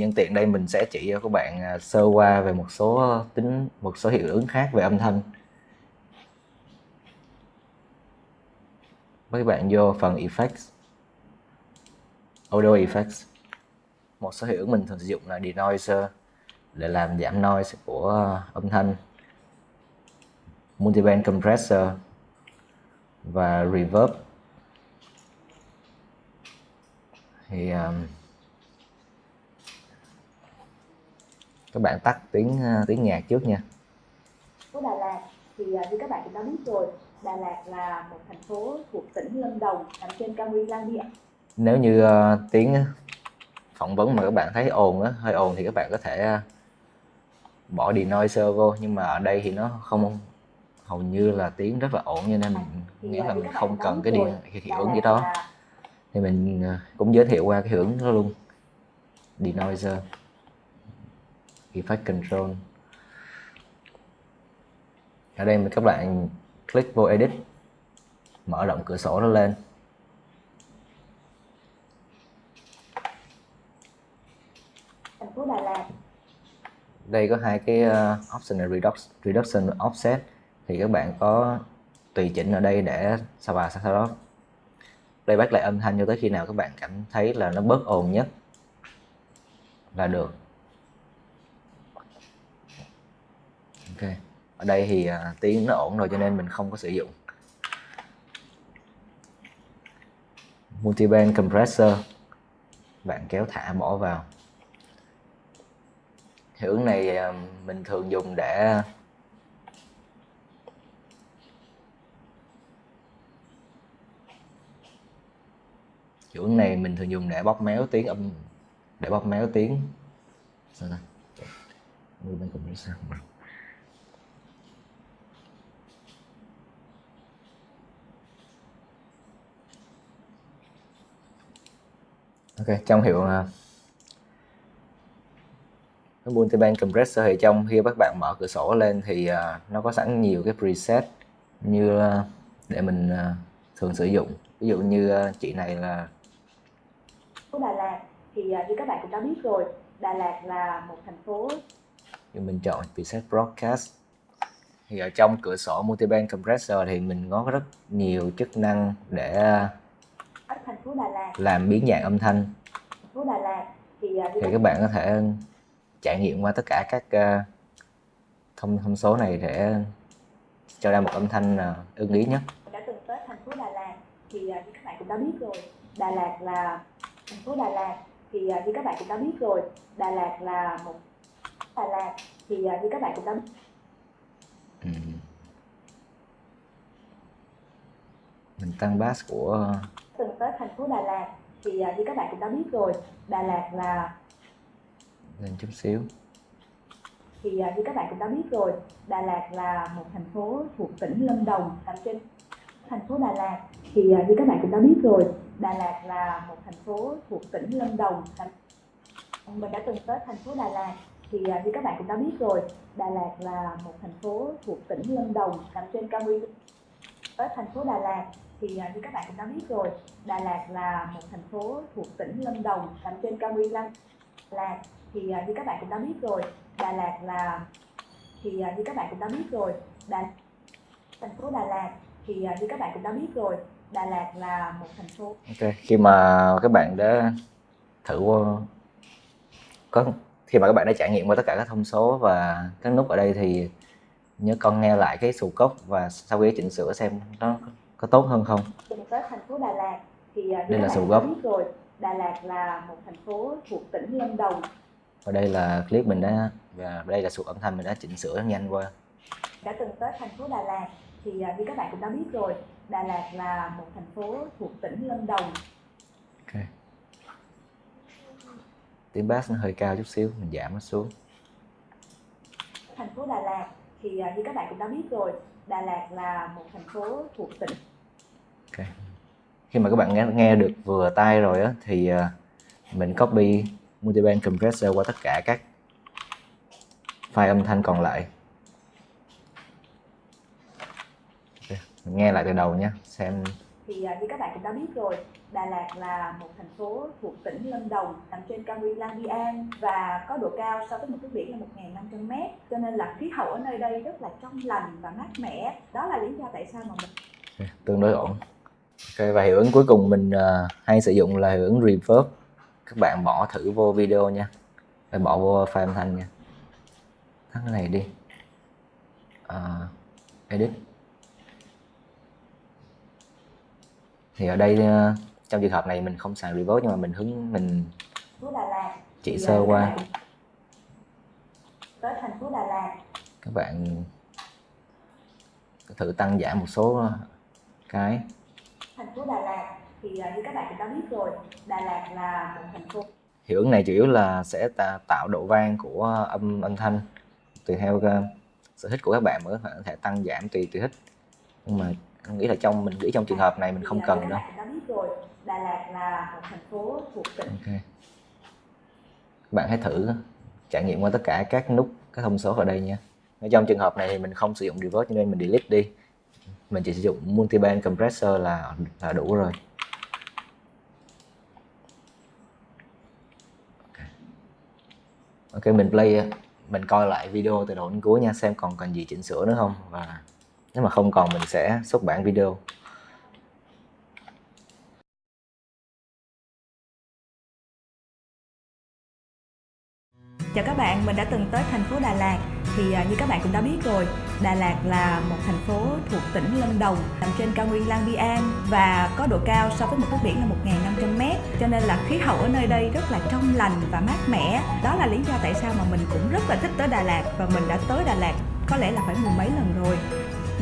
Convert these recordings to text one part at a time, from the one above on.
nhân tiện đây mình sẽ chỉ cho các bạn sơ qua về một số hiệu ứng khác về âm thanh. Với các bạn vô phần Effects, Audio Effects, một số hiệu ứng mình thường sử dụng là Denoiser để làm giảm noise của âm thanh, Multiband Compressor và Reverb. Thì các bạn tắt tiếng nhạc trước nha. Của Đà Lạt thì như các bạn cũng đã biết rồi, Đà Lạt là một thành phố thuộc tỉnh Lâm Đồng nằm trên cao nguyên Lan Biên. Nếu như tiếng phỏng vấn mà các bạn thấy hơi ồn thì các bạn có thể bỏ denoiser vô, nhưng mà ở đây thì nó không, hầu như là tiếng rất là ổn, cho nên mình nghĩ là mình không cần cái hiệu ứng gì đó. Thì mình cũng giới thiệu qua cái hiệu ứng đó luôn. Denoiser, Effect Control. Ở đây các bạn click vô Edit, mở rộng cửa sổ nó lên. Thành phố Đà Lạt. Đây có hai cái option là Reduction Offset, thì các bạn có tùy chỉnh ở đây để sau đó playback lại âm thanh cho tới khi nào các bạn cảm thấy là nó bớt ồn nhất là được. Ok, ở đây thì tiếng nó ổn rồi cho nên mình không có sử dụng. Multiband Compressor, bạn kéo thả bỏ vào. Hiệu ứng này mình thường dùng để bóp méo tiếng âm, để bóp méo tiếng. Sao ta? Multiband Compressor. Ok, trong hiệu cái Multiband Compressor thì trong khi các bạn mở cửa sổ lên thì nó có sẵn nhiều cái preset như để mình thường sử dụng. Ví dụ như chị này là Của Đà Lạt thì như các bạn cũng đã biết rồi, Đà Lạt là một thành phố. thì mình chọn preset Broadcast. Thì ở trong cửa sổ Multiband Compressor thì mình có rất nhiều chức năng để Thành phố Đà Lạt, làm biến dạng âm thanh. thành phố Đà Lạt thì các bạn có thể trải nghiệm qua tất cả các thông số này để cho ra một âm thanh ưng ý nhất. đã từng tới thành phố Đà Lạt thì như các bạn cũng đã biết rồi, Đà Lạt là thành phố Đà Lạt thì như các bạn cũng đã biết rồi, Đà Lạt là một Đà Lạt thì như các bạn cũng đã biết. Mình tăng bass của Từng tới thành phố Đà Lạt thì như các bạn cũng đã biết rồi, Đà Lạt là lên chút xíu. Thì như các bạn cũng đã biết rồi, Đà Lạt là một thành phố thuộc tỉnh Lâm Đồng nằm trên thành phố Đà Lạt thì như các bạn cũng đã biết rồi, Đà Lạt là một thành phố thuộc tỉnh Lâm Đồng. Mình đã từng tới thành phố Đà Lạt thì như các bạn cũng đã biết rồi, Đà Lạt là một thành phố thuộc tỉnh Lâm Đồng nằm trên cao nguyên. Tới thành phố Đà Lạt thì như các bạn cũng đã biết rồi, Đà Lạt là một thành phố thuộc tỉnh Lâm Đồng nằm trên cao nguyên Đà Lạt thì như các bạn cũng đã biết rồi, Đà Lạt là như các bạn cũng đã biết rồi, thành phố Đà Lạt thì như các bạn cũng đã biết rồi, Đà Lạt là một thành phố. Ok, khi mà các bạn đã trải nghiệm qua tất cả các thông số và các nút ở đây thì nhớ con nghe lại cái sub code và sau khi chỉnh sửa xem nó có tốt hơn không. Tới thành phố Đà Lạt thì đây là sub đã gốc biết rồi, Đà Lạt là một thành phố thuộc tỉnh Lâm Đồng. Và đây là clip và đây là sub âm thanh mình đã chỉnh sửa nhanh qua. Đã từng tới thành phố Đà Lạt thì như các bạn cũng đã biết rồi, Đà Lạt là một thành phố thuộc tỉnh Lâm Đồng. Ok. Tiếng bass nó hơi cao chút xíu, mình giảm nó xuống. Thành phố Đà Lạt thì như các bạn cũng đã biết rồi, Đà Lạt là một thành phố thuộc tỉnh. Ok. Khi mà các bạn nghe được vừa tai rồi á thì mình copy Multiband Compressor qua tất cả các file âm thanh còn lại. Okay. Mình nghe lại từ đầu nhé, xem. Thì như các bạn cũng đã biết rồi, Đà Lạt là một thành phố thuộc tỉnh Lâm Đồng, nằm trên cao nguyên Lang Biang và có độ cao so với mực nước biển là 1.500 m, cho nên là khí hậu ở nơi đây rất là trong lành và mát mẻ. Đó là lý do tại sao mà mình tương đối ổn. Ok, và hiệu ứng cuối cùng mình hay sử dụng là hiệu ứng reverb. Các bạn bỏ thử vô video nha, phải bỏ vô file âm thanh nha. Tắt cái này đi, edit. Thì ở đây trong trường hợp này mình không xài reverb, nhưng mà mình Đà Lạt chỉ sơ qua. tới thành phố Đà Lạt, Các bạn thử tăng giảm một số cái. Thành phố Đà Lạt thì như các bạn cũng đã biết rồi, Đà Lạt là một thành phố. Hiệu ứng này chủ yếu là sẽ tạo độ vang của âm thanh, tùy theo sở thích của các bạn, mới có thể tăng giảm tùy thích. Nhưng mà nghĩ là mình nghĩ trong trường hợp này mình không cần đâu. Các bạn đã biết rồi, Đà Lạt là một thành phố thuộc tỉnh. Ok. Các bạn hãy thử trải nghiệm qua tất cả các nút, các thông số ở đây nha. Ở trong trường hợp này thì mình không sử dụng reverb, cho nên mình delete đi. Mình chỉ sử dụng multiband compressor là đủ rồi. Ok, mình play, mình coi lại video từ đầu đến cuối nha, xem còn cần gì chỉnh sửa nữa không, và nếu mà không còn mình sẽ xuất bản video. Chào các bạn, mình đã từng tới thành phố Đà Lạt. Thì như các bạn cũng đã biết rồi, Đà Lạt là một thành phố thuộc tỉnh Lâm Đồng, nằm trên cao nguyên Lang Biang và có độ cao so với mực nước biển là 1.500 m, cho nên là khí hậu ở nơi đây rất là trong lành và mát mẻ. Đó là lý do tại sao mà mình cũng rất là thích tới Đà Lạt, và mình đã tới Đà Lạt có lẽ là phải mười mấy lần rồi.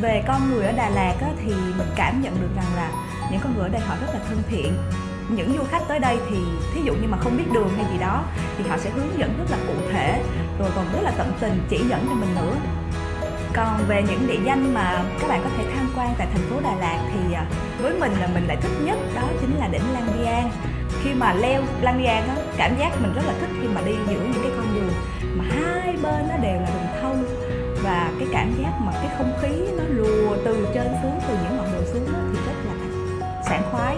Về con người ở Đà Lạt thì mình cảm nhận được rằng là những con người ở đây họ rất là thân thiện. Những du khách tới đây thì thí dụ như mà không biết đường hay gì đó thì họ sẽ hướng dẫn rất là cụ thể, rồi còn rất là tận tình chỉ dẫn cho mình nữa. Còn về những địa danh mà các bạn có thể tham quan tại thành phố Đà Lạt thì với mình là mình lại thích nhất đó chính là đỉnh Lang Biang. Khi mà leo Lang Biang đó, cảm giác mình rất là thích khi mà đi giữa những cái con đường mà hai bên nó đều là đường thông, và cái cảm giác mà cái không khí nó lùa từ trên xuống, từ những ngọn đồi xuống đó, thì rất là sảng khoái.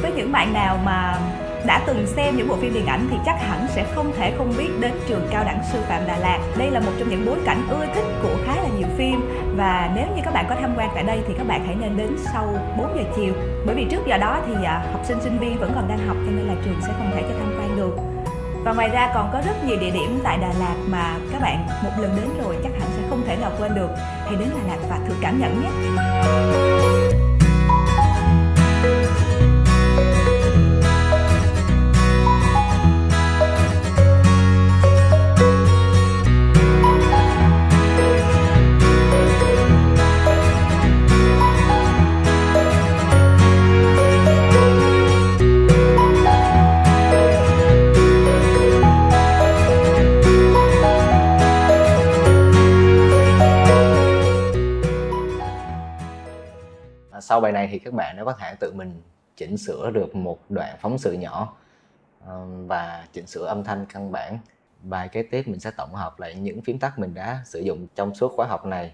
Với những bạn nào mà đã từng xem những bộ phim điện ảnh thì chắc hẳn sẽ không thể không biết đến trường cao đẳng sư phạm Đà Lạt. Đây là một trong những bối cảnh ưa thích của khá là nhiều phim, và nếu như các bạn có tham quan tại đây thì các bạn hãy nên đến sau 4 giờ chiều, bởi vì trước giờ đó thì học sinh sinh viên vẫn còn đang học, cho nên là trường sẽ không thể cho tham quan được. Và ngoài ra còn có rất nhiều địa điểm tại Đà Lạt mà các bạn một lần đến rồi chắc hẳn sẽ không thể nào quên được. Hãy đến Đà Lạt và thử cảm nhận nhé. Sau bài này thì các bạn đã có thể tự mình chỉnh sửa được một đoạn phóng sự nhỏ và chỉnh sửa âm thanh căn bản. Bài kế tiếp mình sẽ tổng hợp lại những phím tắt mình đã sử dụng trong suốt khóa học này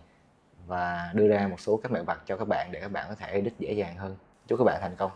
và đưa ra một số các mẹo vặt cho các bạn để các bạn có thể edit dễ dàng hơn. Chúc các bạn thành công.